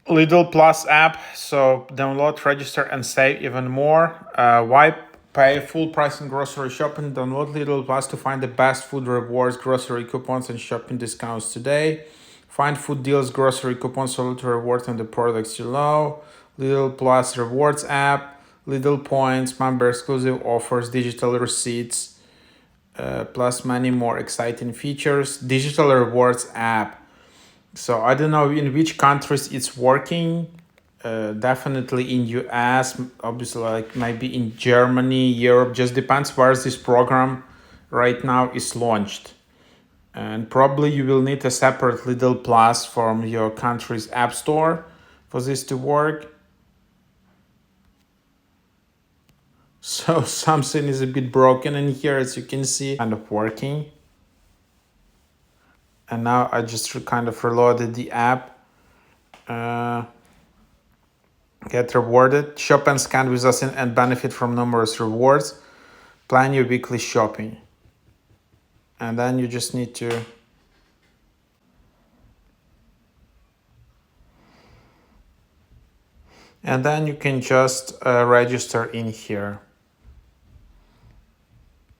LIDL Plus app. So download, register, and save even more. Why pay full price in grocery shopping? Download LIDL Plus to find the best food rewards, grocery coupons, and shopping discounts today. Find food deals, grocery coupons, loyalty rewards on the products you love. LIDL Plus Rewards app, LIDL Points, member exclusive offers, digital receipts, plus many more exciting features. Digital Rewards app. So I don't know in which countries it's working. Definitely in US, obviously like maybe in Germany, Europe, just depends where this program right now is launched. And probably you will need a separate LIDL Plus from your country's app store for this to work. So something is a bit broken in here, as you can see, kind of working. And now I just kind of reloaded the app. Get rewarded. Shop and scan with us and benefit from numerous rewards. Plan your weekly shopping. And then you just need to and then you can just register in here.